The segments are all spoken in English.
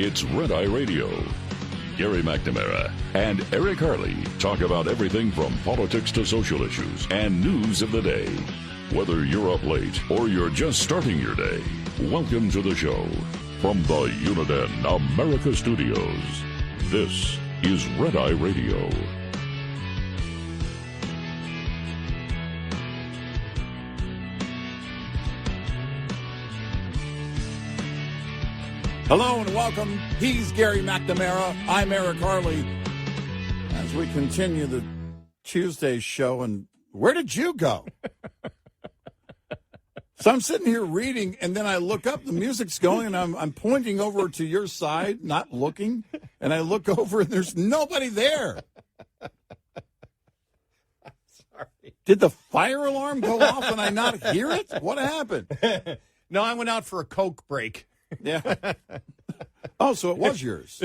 It's Red Eye Radio. Gary McNamara and Eric Harley talk about everything from politics to social issues and news of the day. Whether you're up late or you're just starting your day, welcome to the show. From the Uniden America Studios, this is Red Eye Radio. Hello and welcome. He's Gary McNamara. I'm Eric Harley. As we continue the Tuesday show, and where did you go? So I'm sitting here reading, and then I look up, the music's going, and I'm pointing over to your side, not looking, and I look over, and there's nobody there. I'm sorry. Did the fire alarm go off and I not hear it? What happened? No, I went out for a Coke break. Yeah. Oh, so it was yours.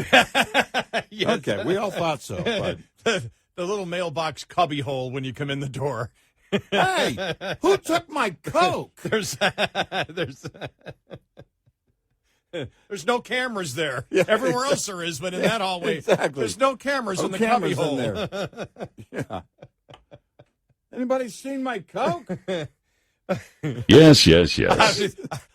Yes. Okay, we all thought so. But... The little mailbox cubby hole when you come in the door. Hey, who took my Coke? There's no cameras there. Yeah, Everywhere else there is, but in that hallway, exactly. There's no cameras in the cubby hole. There. Yeah. Anybody seen my Coke? Yes.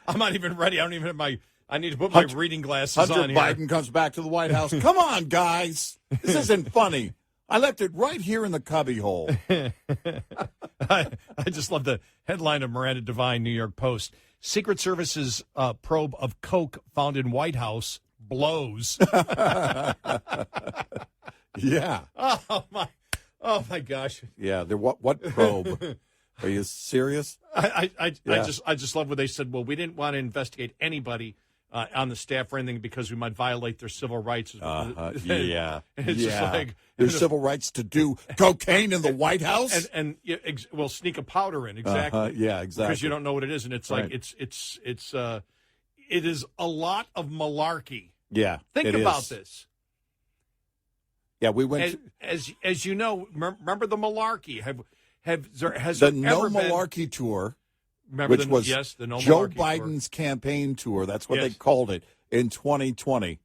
I'm not even ready. I don't even have my. I need to put my reading glasses Hunter on here. Biden comes back to the White House. Come on, guys. This isn't funny. I left it right here in the cubby hole. I just love the headline of Miranda Devine, New York Post. Secret Service's probe of Coke found in White House blows. Yeah. Oh my gosh. Yeah. What probe? Are you serious? I just love what they said. Well, we didn't want to investigate anybody on the staff or anything because we might violate their civil rights. Yeah. It's just like their civil rights to do cocaine in the White House, and we'll sneak a powder in exactly. Yeah, exactly. Because you don't know what it is, and it's like it is a lot of malarkey. Yeah, think about this. Yeah, we went as you know. Remember the malarkey? Has the there No ever been, Malarkey Tour, remember which was the No Joe Malarkey Biden's campaign tour. That's what they Yes. called it in 2020.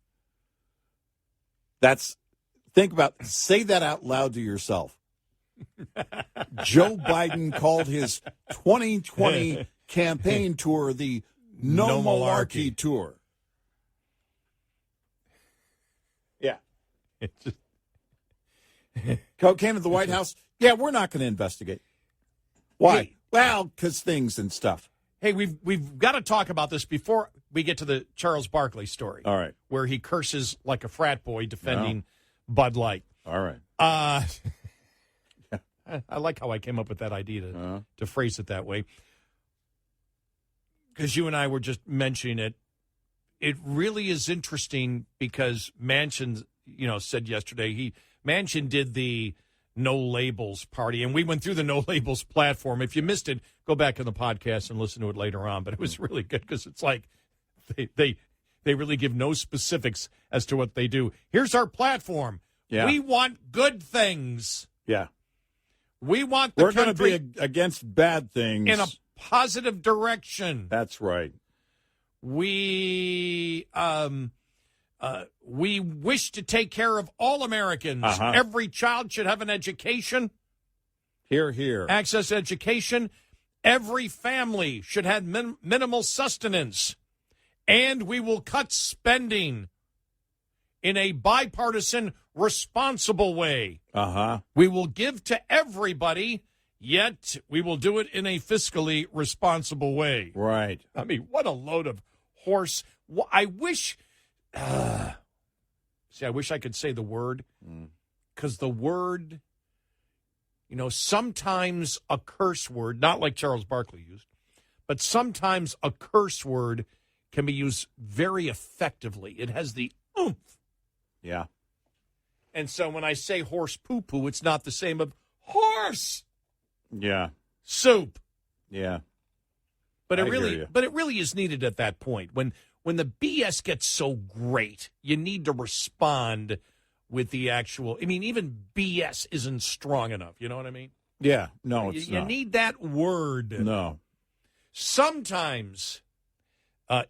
Say that out loud to yourself. Joe Biden called his 2020 campaign tour the No Malarkey Tour. Yeah. It's just, Cocaine at the White House? Yeah, we're not going to investigate. Why? Hey. Well, because things and stuff. hey, we've got to talk about this before we get to the Charles Barkley story. All right. Where he curses like a frat boy defending Bud Light. All right. I like how I came up with that idea to phrase it that way. Because you and I were just mentioning it. It really is interesting because Manchin, said yesterday, Manchin did the No Labels party, and we went through the No Labels platform. If you missed it, go back in the podcast and listen to it later on. But it was really good because it's like they really give no specifics as to what they do. Here's our platform. Yeah. We want good things. Yeah. We want the We're going to country be against bad things. in a positive direction. That's right. We wish to take care of all Americans. Every child should have an education. Hear, hear. Access to education. Every family should have minimal sustenance. And we will cut spending in a bipartisan, responsible way. We will give to everybody, yet we will do it in a fiscally responsible way. Right. I mean, what a load of horse. I wish... I wish I could say the word, because the word, sometimes a curse word, not like Charles Barkley used, but sometimes a curse word can be used very effectively. It has the oomph. Yeah. And so when I say horse poo-poo, it's not the same of horse Yeah. soup. Yeah. But I hear you. it really is needed at that point. When the BS gets so great, you need to respond with the actual. I mean, even BS isn't strong enough. You know what I mean? Yeah. No, it's you not. need that word. No. Sometimes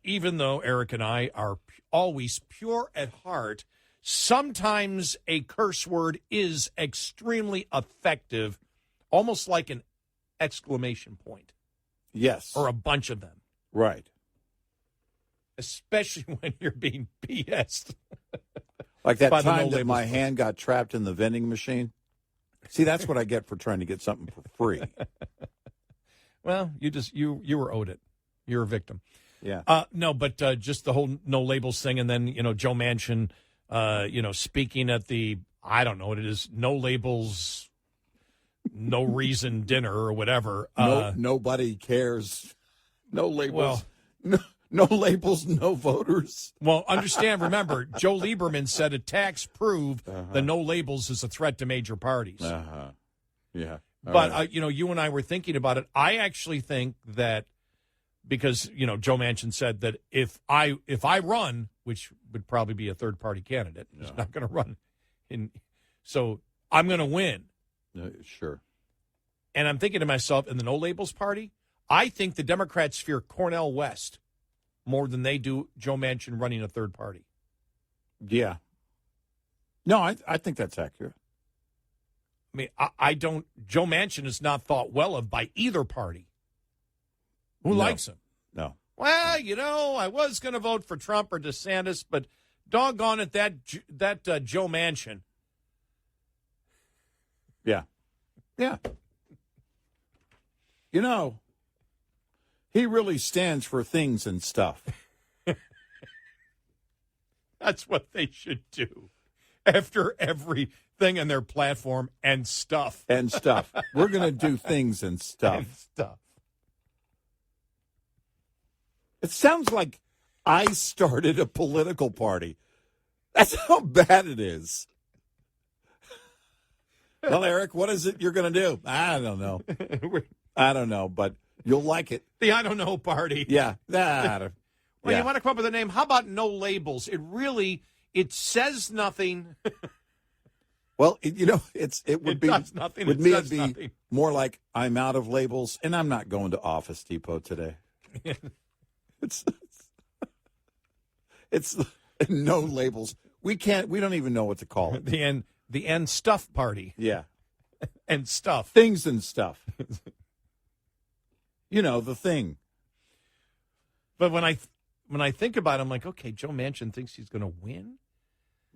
even though Eric and I are always pure at heart, sometimes a curse word is extremely effective, almost like an exclamation point. Yes. Or a bunch of them. Right. Especially when you're being BS'd. Like that by the time no that my labels hand got trapped in the vending machine. See, that's what I get for trying to get something for free. Well, you were owed it. You're a victim. Yeah. No, but just the whole no labels thing, and then Joe Manchin, speaking at the I don't know what it is, no labels, no reason dinner or whatever. Nobody cares. No labels. Well, no labels. No voters. Well, remember, Joe Lieberman said attacks prove the no labels is a threat to major parties. Yeah. But, right. you and I were thinking about it. I actually think that because, Joe Manchin said that if I run, which would probably be a third-party candidate, he's not going to run. So I'm going to win. Sure. And I'm thinking to myself, in the no labels party, I think the Democrats fear Cornel West more than they do Joe Manchin running a third party. Yeah. No, I think that's accurate. I mean, I don't. Joe Manchin is not thought well of by either party. Who likes him? No. Well, I was going to vote for Trump or DeSantis, but doggone it, that Joe Manchin. Yeah. Yeah. He really stands for things and stuff. That's what they should do after everything in their platform and stuff. And stuff. We're going to do things and stuff. And stuff. It sounds like I started a political party. That's how bad it is. Well, Eric, what is it you're going to do? I don't know, but you'll like it. The I don't know party. Yeah. Well, you want to come up with a name? How about no labels? It says nothing. Well, it would be does nothing. With It me, says it'd be nothing. more like I'm out of labels, and I'm not going to Office Depot today. It's no labels. We don't even know what to call it. The end stuff party. Yeah. And stuff. Things and stuff. The thing. But when I think about it, I'm like, okay, Joe Manchin thinks he's going to win.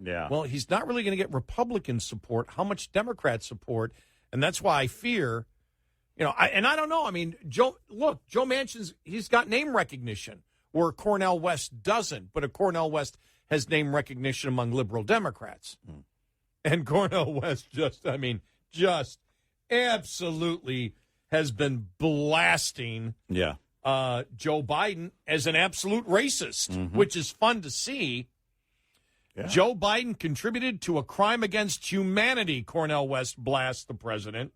Yeah. Well, he's not really going to get Republican support. How much Democrat support? And that's why I fear, I don't know. I mean, Joe Manchin's, he's got name recognition where Cornel West doesn't. But Cornel West has name recognition among liberal Democrats. And Cornel West just absolutely has been blasting Joe Biden as an absolute racist, which is fun to see. Yeah. Joe Biden contributed to a crime against humanity, Cornel West blasts the president.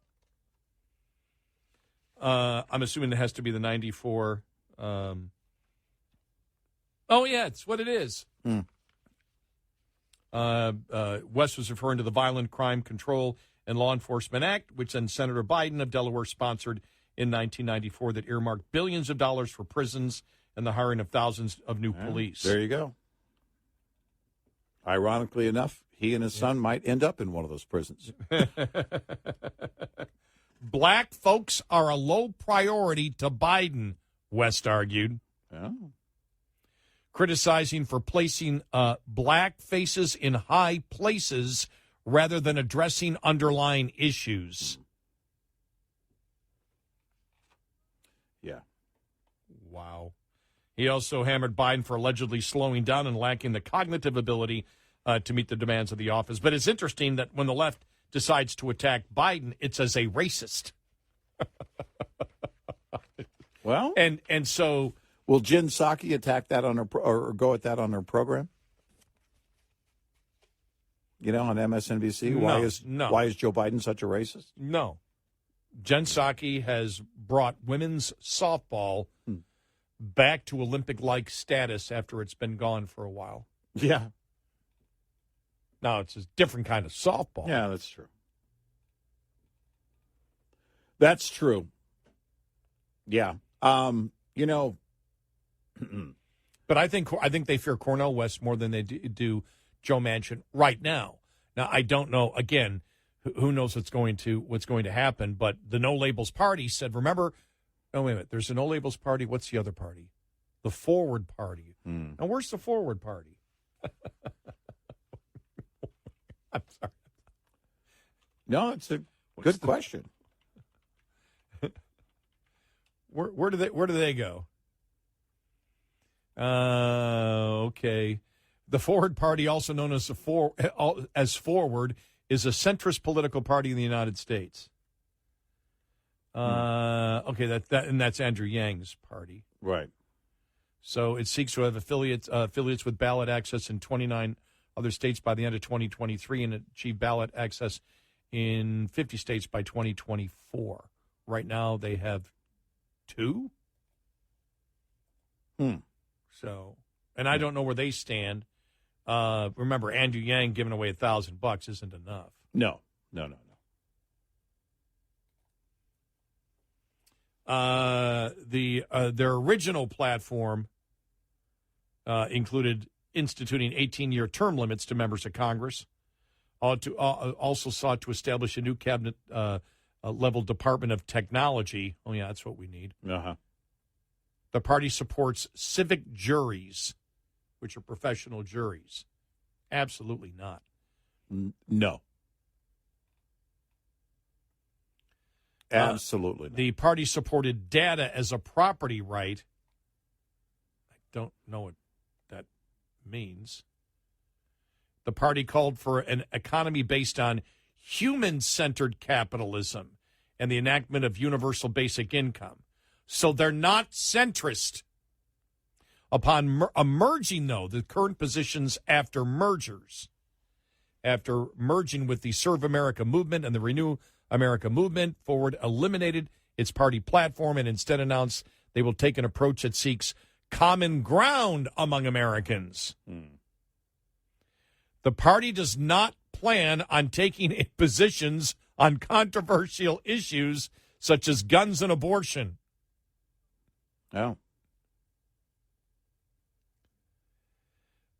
I'm assuming it has to be the 94. It's what it is. West was referring to the Violent Crime Control and Law Enforcement Act, which then Senator Biden of Delaware sponsored in 1994 that earmarked billions of dollars for prisons and the hiring of thousands of new police. There you go. Ironically enough, he and his son might end up in one of those prisons. Black folks are a low priority to Biden, West argued. Oh. Criticizing for placing black faces in high places rather than addressing underlying issues. Yeah. Wow. He also hammered Biden for allegedly slowing down and lacking the cognitive ability to meet the demands of the office. But it's interesting that when the left decides to attack Biden, it's as a racist. Well, and so will Jen Psaki attack that on her or go at that on her program? On MSNBC, why is Joe Biden such a racist? No, Jen Psaki has brought women's softball back to Olympic-like status after it's been gone for a while. Yeah. Now it's a different kind of softball. Yeah, that's true. That's true. Yeah. But I think they fear Cornel West more than they do Joe Manchin right now. Now, I don't know. Again, who knows what's going to happen? But the No Labels Party said, remember, oh, wait a minute, there's a No Labels Party. What's the other party? The Forward Party. Now, where's the Forward Party? I'm sorry. No, it's a good question. Where do they go? Okay. The Forward Party, also known as Forward, is a centrist political party in the United States. Okay, and that's Andrew Yang's party. Right. So it seeks to have affiliates with ballot access in 29 other states by the end of 2023 and achieve ballot access in 50 states by 2024. Right now they have 2. So, and I don't know where they stand. Remember, Andrew Yang giving away $1,000 isn't enough. No. Their original platform included instituting 18-year term limits to members of Congress. Also sought to establish a new cabinet level Department of Technology. Oh yeah, that's what we need. Uh-huh. The party supports civic juries, which are professional juries. Absolutely not. No. Absolutely not. The party supported data as a property right. I don't know what that means. The party called for an economy based on human-centered capitalism and the enactment of universal basic income. So they're not centrist. Upon emerging, though, the current positions after mergers, after merging with the Serve America movement and the Renew America movement, Forward eliminated its party platform and instead announced they will take an approach that seeks common ground among Americans. The party does not plan on taking positions on controversial issues such as guns and abortion. Oh.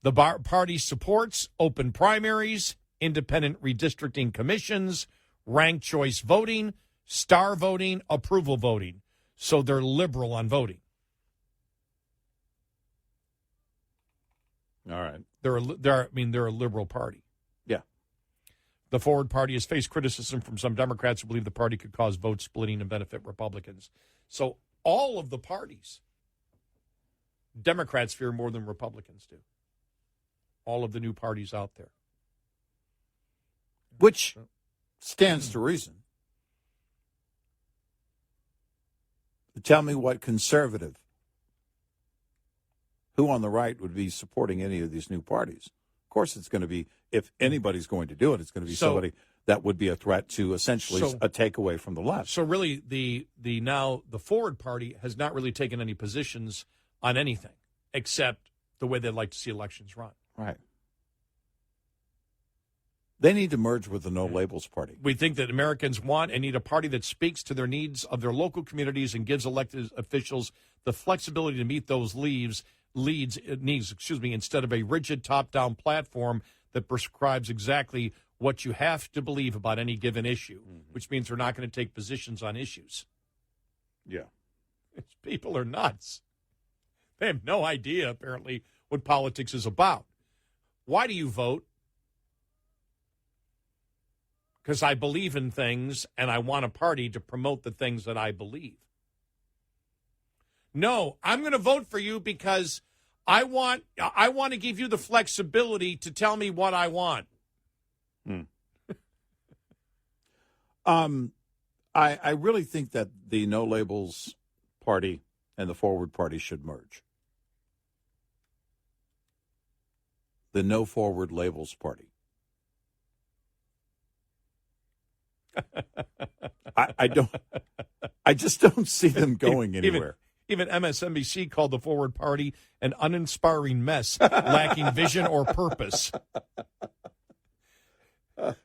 The party supports open primaries, independent redistricting commissions, ranked choice voting, star voting, approval voting. So they're liberal on voting. All right. They're a liberal party. Yeah. The Forward Party has faced criticism from some Democrats who believe the party could cause vote splitting and benefit Republicans. So all of the parties, Democrats fear more than Republicans do. All of the new parties out there. Which stands to reason. Tell me what conservative, who on the right would be supporting any of these new parties? Of course, it's going to be, if anybody's going to do it, it's going to be somebody that would be a threat to essentially a takeaway from the left. So really, the Forward Party has not really taken any positions on anything except the way they'd like to see elections run. Right. They need to merge with the No Labels Party. We think that Americans want and need a party that speaks to their needs of their local communities and gives elected officials the flexibility to meet those needs, instead of a rigid top-down platform that prescribes exactly what you have to believe about any given issue, which means they're not going to take positions on issues. Yeah. People are nuts. They have no idea, apparently, what politics is about. Why do you vote? Because I believe in things and I want a party to promote the things that I believe. No, I'm going to vote for you because I want to give you the flexibility to tell me what I want. I really think that the No Labels Party and the Forward Party should merge. The No Forward Labels Party. I just don't see them going anywhere. Even MSNBC called the Forward Party an uninspiring mess, lacking vision or purpose.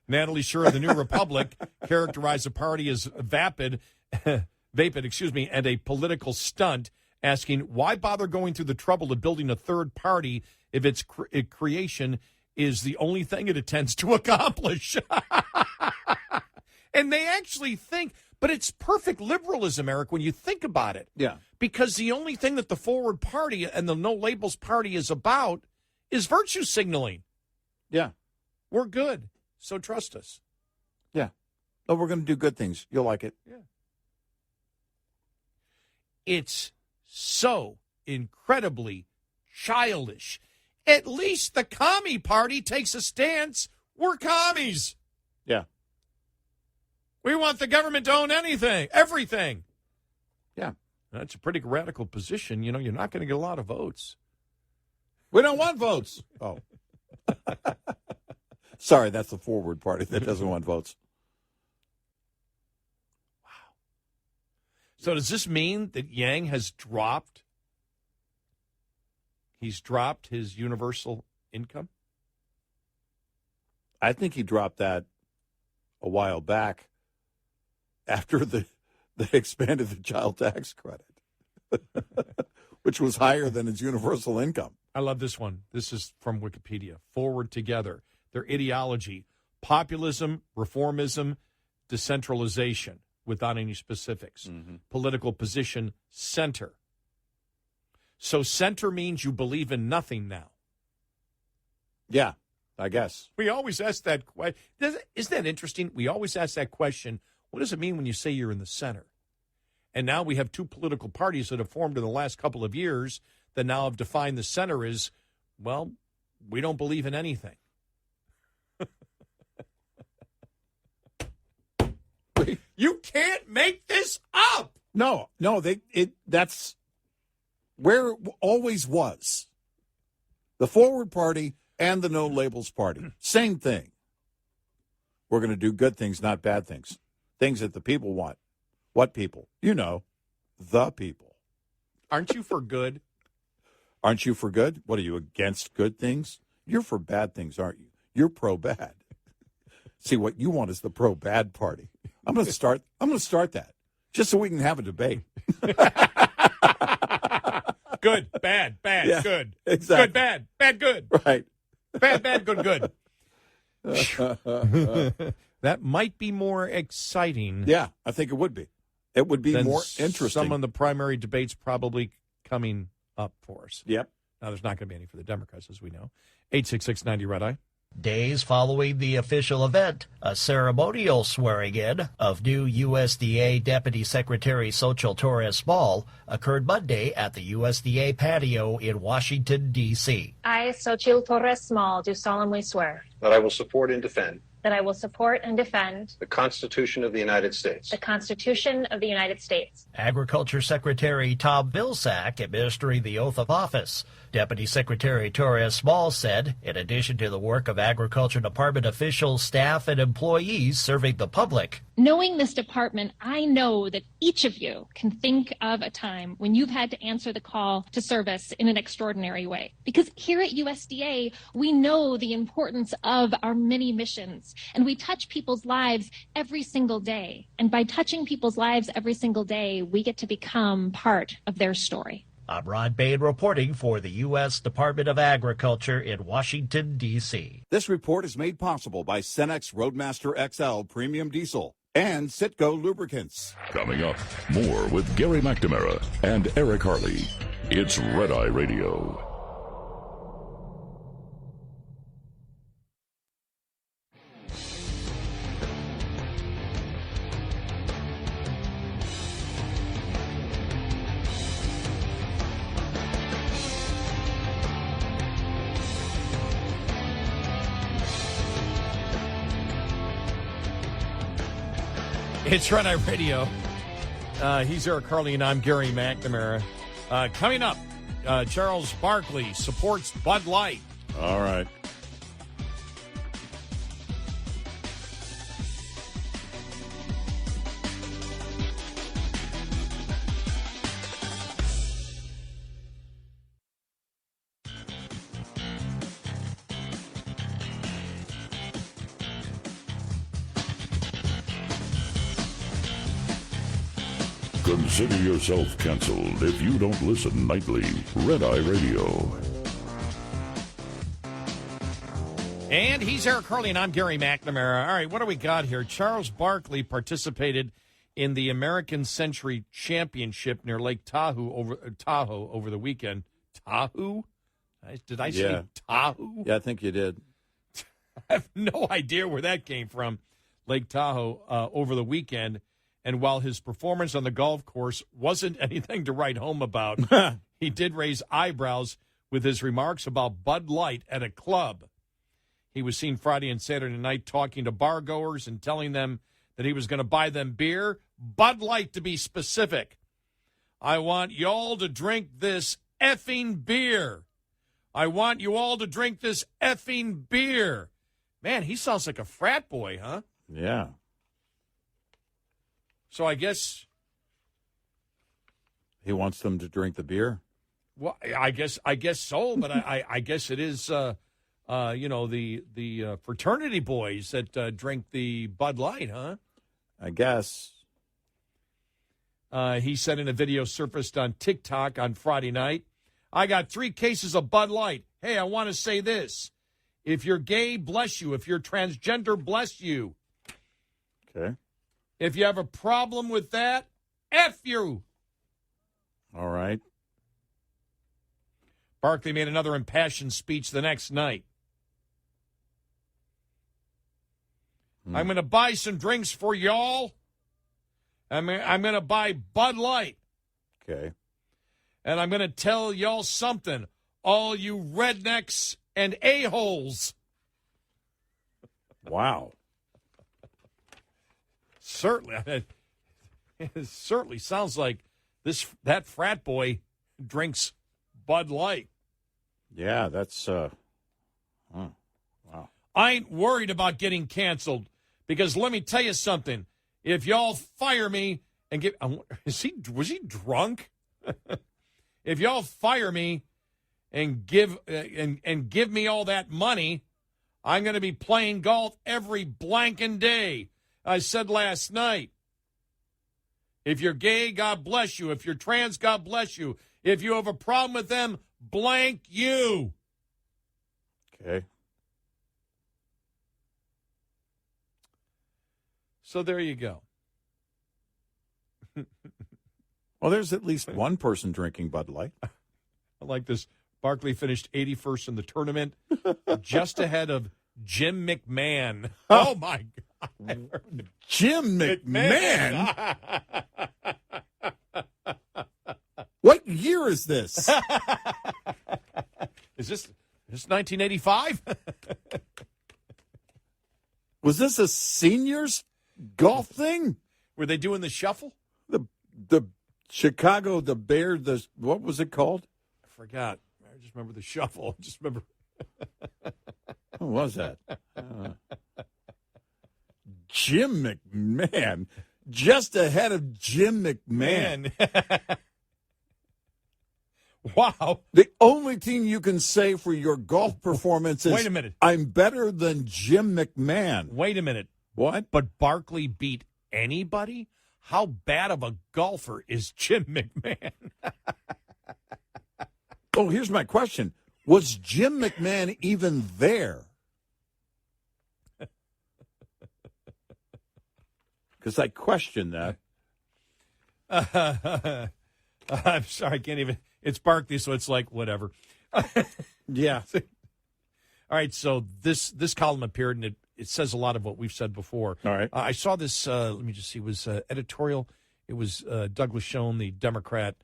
Natalie Shure of the New Republic characterized the party as vapid, and a political stunt, asking, why bother going through the trouble of building a third party if its creation is the only thing it intends to accomplish? And they actually think, but it's perfect liberalism, Eric, when you think about it. Yeah. Because the only thing that the Forward Party and the No Labels Party is about is virtue signaling. Yeah. We're good, so trust us. Yeah. Oh, we're going to do good things. You'll like it. Yeah. It's so incredibly childish. At least the Commie Party takes a stance. We're commies. Yeah. We want the government to own anything, everything. Yeah. That's a pretty radical position. You know, you're not going to get a lot of votes. We don't want votes. Oh. Sorry, that's the Forward Party that doesn't want votes. Wow. So does this mean that Yang has dropped? He's dropped his universal income? I think he dropped that a while back after they expanded the child tax credit, which was higher than his universal income. I love this one. This is from Wikipedia. Forward Together. Their ideology, populism, reformism, decentralization, without any specifics. Mm-hmm. Political position, center. So center means you believe in nothing now. Yeah, I guess. We always ask that question. Isn't that interesting? We always ask that question, what does it mean when you say you're in the center? And now we have two political parties that have formed in the last couple of years that now have defined the center as, well, we don't believe in anything. You can't make this up. No, that's where it always was. The Forward Party and the No Labels Party, same thing. We're going to do good things, not bad things. Things that the people want. What people? You know, the people. Aren't you for good? Aren't you for good? What are you, against good things? You're for bad things, aren't you? You're pro-bad. See, what you want is the pro-bad party. I'm going to start that just so we can have a debate. Good, bad, Yeah, good. exactly. Good, bad, good. Right. Bad, good. That might be more exciting. Yeah, I think it would be. It would be more interesting. Some of the primary debates probably coming up for us. Yep. Now, there's not going to be any for the Democrats, as we know. 866-90 Red Eye. Days following the official event, a ceremonial swearing-in of new USDA Deputy Secretary Xochitl Torres-Small occurred Monday at the USDA patio in Washington, D.C. I, Xochitl Torres-Small, do solemnly swear that I will support and defend that I will support and defend the Constitution of the United States. the Constitution of the United States. Agriculture Secretary Tom Vilsack administering the oath of office. Deputy Secretary Torres-Small said, in addition to the work of Agriculture Department officials, staff, and employees serving the public. Knowing this department, I know that each of you can think of a time when you've had to answer the call to service in an extraordinary way. Because here at USDA, we know the importance of our many missions, and we touch people's lives every single day. And by touching people's lives every single day, we get to become part of their story. I'm Rod Bain reporting for the U.S. Department of Agriculture in Washington, D.C. This report is made possible by Cenex Roadmaster XL Premium Diesel and Citgo Lubricants. Coming up, more with Gary McNamara and Eric Harley. It's Red Eye Radio. It's Red Eye Radio. He's Eric Harley, and I'm Gary McNamara. Coming up, Charles Barkley supports Bud Light. All right. Consider yourself canceled if you don't listen nightly. Red Eye Radio. And he's Eric Hurley, and I'm Gary McNamara. All right, what do we got here? Charles Barkley participated in the American Century Championship near Lake Tahoe over the weekend. Tahoe? Did I say Tahoe? Yeah, I think you did. I have no idea where that came from. Lake Tahoe over the weekend. And while his performance on the golf course wasn't anything to write home about, he did raise eyebrows with his remarks about Bud Light at a club. He was seen Friday and Saturday night talking to bar-goers and telling them that he was going to buy them beer, Bud Light to be specific. I want y'all to drink this effing beer. I want you all to drink this effing beer. Man, he sounds like a frat boy, huh? Yeah. So I guess he wants them to drink the beer. Well, I guess so, but I guess it is the fraternity boys that drink the Bud Light, huh? I guess. He said in a video surfaced on TikTok on Friday night, I got 3 cases of Bud Light. Hey, I want to say this. If you're gay, bless you. If you're transgender, bless you. Okay. If you have a problem with that, F you. All right. Barkley made another impassioned speech the next night. I'm going to buy some drinks for y'all. I'm going to buy Bud Light. Okay. And I'm going to tell y'all something, all you rednecks and a-holes. Wow. Certainly. It certainly sounds like that frat boy drinks Bud Light. Yeah, that's wow. I ain't worried about getting canceled because let me tell you something. If y'all fire me and give was he drunk? If y'all fire me and give me all that money, I'm going to be playing golf every blanking day. I said last night, if you're gay, God bless you. If you're trans, God bless you. If you have a problem with them, blank you. Okay. So there you go. Well, there's at least one person drinking Bud Light. I like this. Barkley finished 81st in the tournament, just ahead of Jim McMahon. Oh, my God. Jim McMahon? What year is this? Is this 1985? Was this a seniors golf thing? Were they doing the shuffle? The Chicago, the Bear, what was it called? I forgot. I just remember the shuffle. I just remember. Who was that? Jim McMahon. Just ahead of Jim McMahon. Wow. The only thing you can say for your golf performance is, wait a minute, I'm better than Jim McMahon. Wait a minute. What? But Barkley beat anybody? How bad of a golfer is Jim McMahon? Oh, here's my question. Was Jim McMahon even there? Because I question that. I'm sorry, I can't even. It's Barkley, so it's like whatever. Yeah. All right, so this column appeared, and it says a lot of what we've said before. All right. I saw this, let me just see, it was editorial. It was Douglas Schoen, the Democrat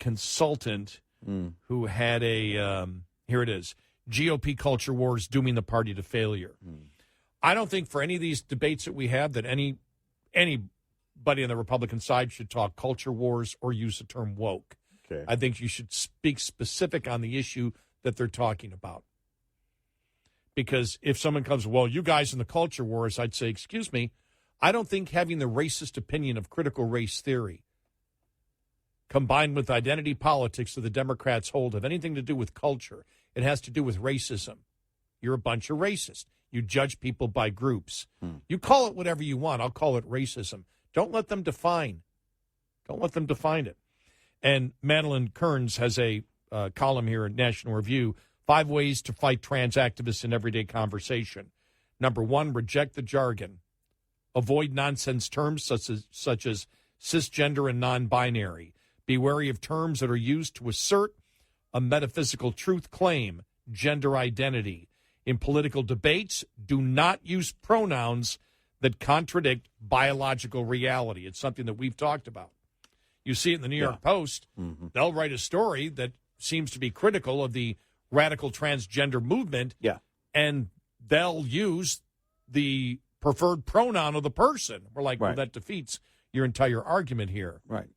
consultant, who had a, here it is, GOP culture wars dooming the party to failure. I don't think for any of these debates that we have that anybody on the Republican side should talk culture wars or use the term woke. Okay. I think you should speak specific on the issue that they're talking about. Because if someone comes, well, you guys in the culture wars, I'd say, excuse me, I don't think having the racist opinion of critical race theory combined with identity politics that the Democrats hold have anything to do with culture. It has to do with racism. You're a bunch of racists. You judge people by groups. You call it whatever you want. I'll call it racism. Don't let them define Don't let them define it. And Madeline Kearns has a column here at National Review, 5 ways to fight trans activists in everyday conversation. Number 1, reject the jargon. Avoid nonsense terms such as cisgender and non-binary. Be wary of terms that are used to assert a metaphysical truth claim, gender identity. In political debates, do not use pronouns that contradict biological reality. It's something that we've talked about. You see it in the New York Post. Mm-hmm. They'll write a story that seems to be critical of the radical transgender movement, and they'll use the preferred pronoun of the person. We're like, well, that defeats your entire argument here. Right.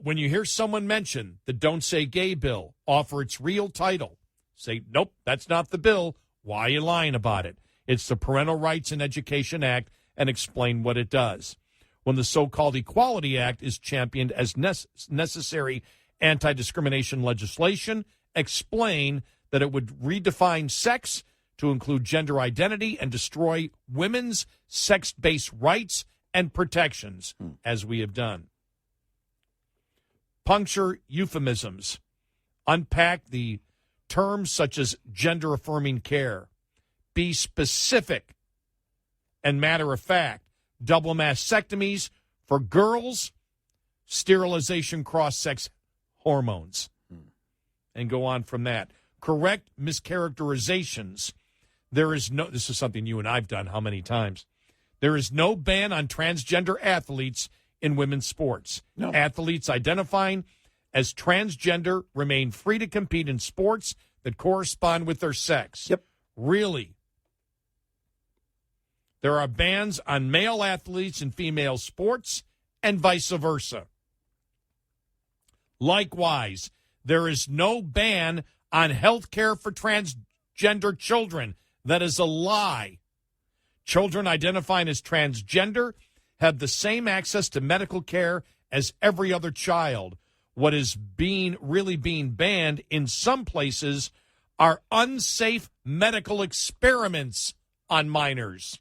When you hear someone mention the Don't Say Gay bill, offer its real title. Say, nope, that's not the bill. Why are you lying about it? It's the Parental Rights and Education Act, and explain what it does. When the so-called Equality Act is championed as necessary anti-discrimination legislation, explain that it would redefine sex to include gender identity and destroy women's sex-based rights and protections, as we have done. Puncture euphemisms. Unpack the terms such as gender-affirming care. Be specific and matter-of-fact. Double mastectomies for girls, sterilization cross-sex hormones. And go on from that. Correct mischaracterizations. This is something you and I've done how many times? There is no ban on transgender athletes in women's sports. No. Athletes identifying as transgender remain free to compete in sports that correspond with their sex. Yep. Really? There are bans on male athletes in female sports and vice versa. Likewise, there is no ban on health care for transgender children. That is a lie. Children identifying as transgender have the same access to medical care as every other child. What is really being banned in some places are unsafe medical experiments on minors.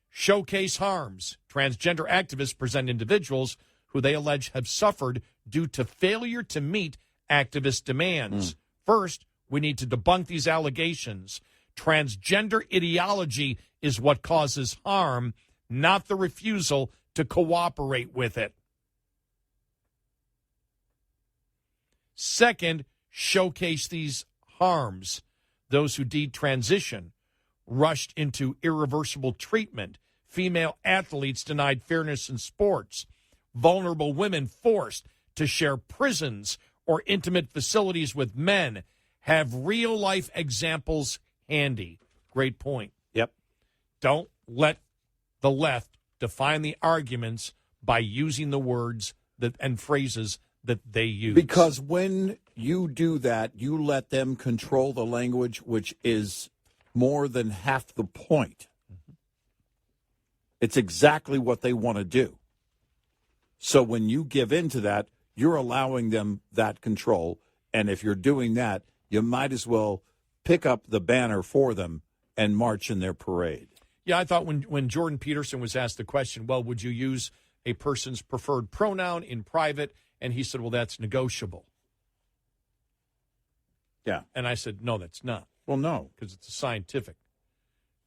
Showcase harms. Transgender activists present individuals who they allege have suffered due to failure to meet activist demands. First, we need to debunk these allegations. Transgender ideology is what causes harm, not the refusal to cooperate with it. Second, showcase these harms. Those who detransition, rushed into irreversible treatment, female athletes denied fairness in sports, vulnerable women forced to share prisons or intimate facilities with men. Have real-life examples handy. Great point. Yep. Don't let the left define the arguments by using the words and phrases that they use. Because when you do that, you let them control the language, which is more than half the point. It's exactly what they want to do. So when you give in to that, you're allowing them that control. And if you're doing that, you might as well pick up the banner for them and march in their parade. Yeah, I thought when Jordan Peterson was asked the question, well, would you use a person's preferred pronoun in private? And he said, well, that's negotiable. Yeah. And I said, no, that's not. Well, no. Because it's a scientific.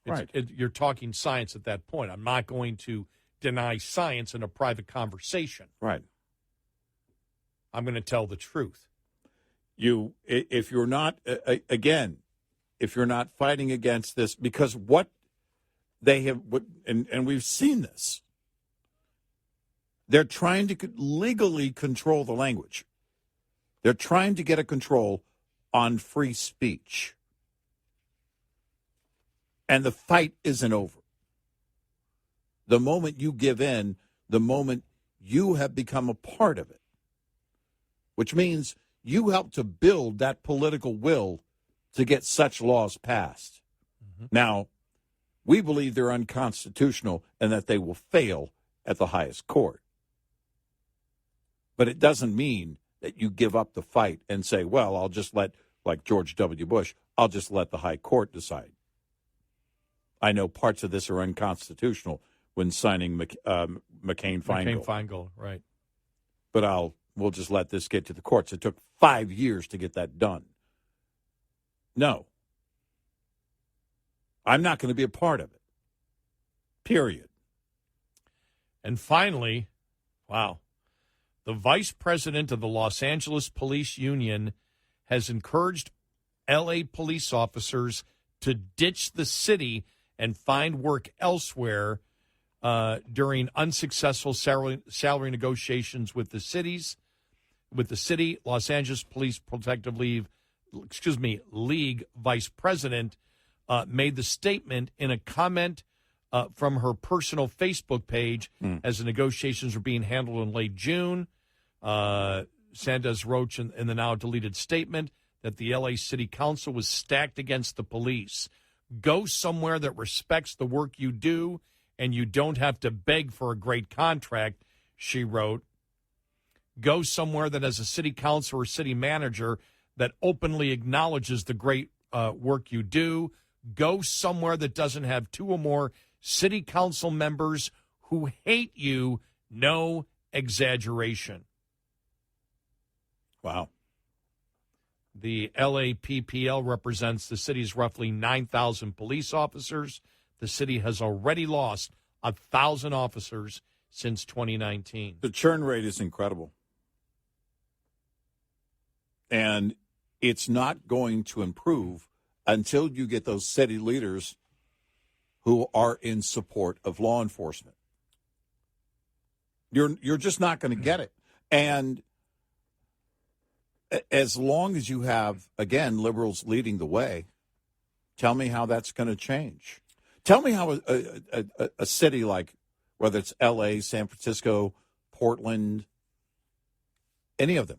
Right. You're talking science at that point. I'm not going to deny science in a private conversation. Right. I'm going to tell the truth. If you're not, again, if you're not fighting against this, because what they have, and we've seen this, they're trying to legally control the language. They're trying to get a control on free speech. And the fight isn't over. The moment you give in, the moment you have become a part of it, which means you help to build that political will to get such laws passed. Mm-hmm. Now, we believe they're unconstitutional and that they will fail at the highest court. But it doesn't mean that you give up the fight and say, well, I'll just let, like George W. Bush, I'll just let the high court decide. I know parts of this are unconstitutional, when signing McCain-Feingold. McCain-Feingold, right. But we'll just let this get to the courts. It took 5 years to get that done. No. I'm not going to be a part of it. Period. And finally, wow, the vice president of the Los Angeles Police Union has encouraged L.A. police officers to ditch the city and find work elsewhere during unsuccessful salary negotiations with the city. Los Angeles Police Protective League vice president made the statement in a comment from her personal Facebook page as the negotiations were being handled in late June. Sanders wrote in the now deleted statement that the L.A. City Council was stacked against the police. Go somewhere that respects the work you do and you don't have to beg for a great contract, she wrote. Go somewhere that has a city council or city manager that openly acknowledges the great work you do. Go somewhere that doesn't have 2 or more city council members who hate you. No exaggeration. Wow. The LAPPL represents the city's roughly 9,000 police officers. The city has already lost 1,000 officers since 2019. The churn rate is incredible. And it's not going to improve until you get those city leaders who are in support of law enforcement. You're just not going to get it. And as long as you have, again, liberals leading the way, tell me how that's going to change. Tell me how a city like, whether it's L.A., San Francisco, Portland, any of them,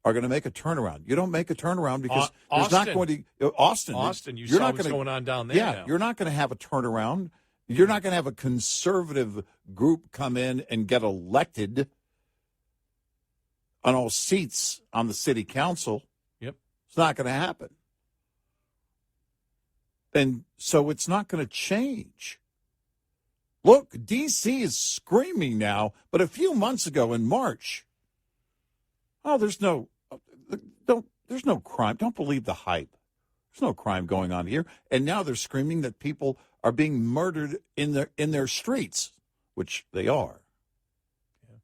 are going to make a turnaround. You don't make a turnaround because there's not going to Austin. You saw what's going on down there. Yeah, now. You're not going to have a turnaround. You're not going to have a conservative group come in and get elected on all seats on the city council. Yep, it's not going to happen, and so it's not going to change. Look, D.C. is screaming now, but a few months ago in March, there's no crime. Don't believe the hype. There's no crime going on here. And now they're screaming that people are being murdered in their streets, which they are. Yeah.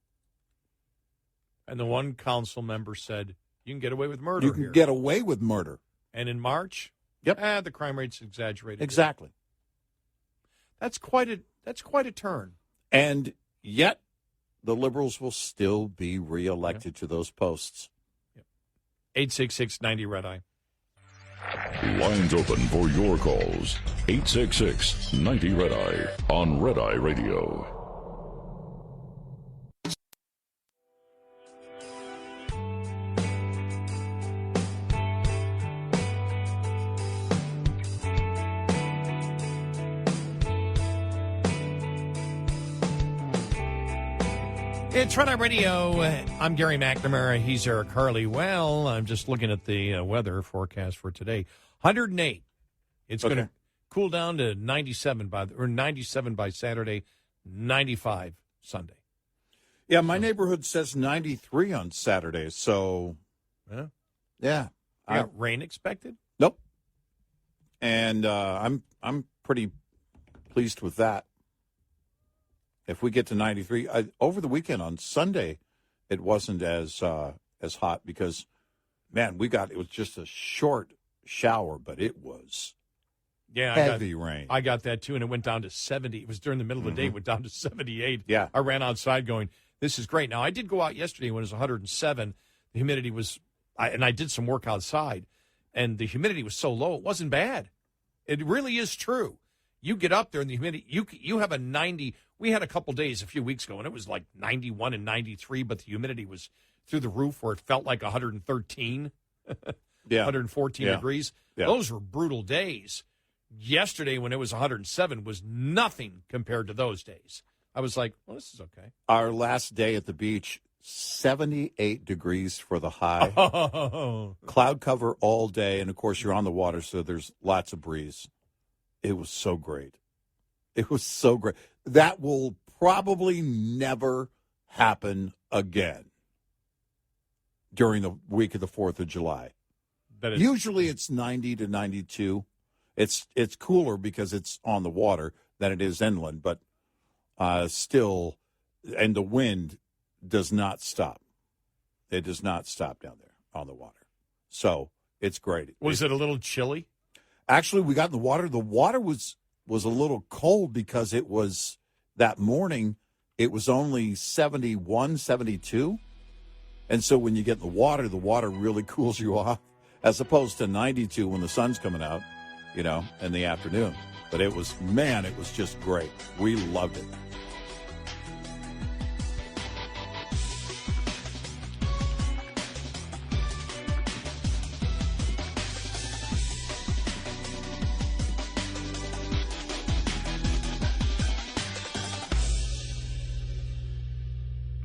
And the one council member said, you can get away with murder You can here. get away with murder. And in March, the crime rate's exaggerated. Exactly. That's quite a turn. And yet the liberals will still be reelected to those posts. 866-90-RED-I. Lines open for your calls. 866-90-RED-I on Red Eye Radio. It's Red Eye Radio. I'm Gary McNamara. He's Eric Harley. Well, I'm just looking at the weather forecast for today. 108. It's going to cool down to 97 by Saturday, 95 Sunday. Yeah, my neighborhood says 93 on Saturday. So, yeah. You got rain expected? Nope. And I'm pretty pleased with that. If we get to 93, over the weekend on Sunday, it wasn't as hot because, man, it was just a short shower, but it was heavy rain. I got that too, and it went down to 70. It was during the middle of the day, it went down to 78. Yeah. I ran outside going, this is great. Now, I did go out yesterday when it was 107. The humidity was, and I did some work outside, and the humidity was so low, it wasn't bad. It really is true. You get up there and the humidity, you have a 90. We had a couple days a few weeks ago, and it was like 91 and 93, but the humidity was through the roof where it felt like 113, 114 degrees. Yeah. Those were brutal days. Yesterday, when it was 107, was nothing compared to those days. I was like, well, this is okay. Our last day at the beach, 78 degrees for the high. Cloud cover all day, and, of course, you're on the water, so there's lots of breeze. It was so great. It was so great. That will probably never happen again during the week of the 4th of July. Usually it's 90 to 92. It's cooler because it's on the water than it is inland, but still, and the wind does not stop. It does not stop down there on the water. So it's great. Was it a little chilly? Actually, we got in the water. The water was a little cold because it was that morning. It was only 71, 72. And so when you get in the water really cools you off, as opposed to 92 when the sun's coming out, in the afternoon. But it was just great. We loved it.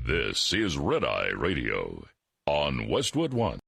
This is Red Eye Radio on Westwood One.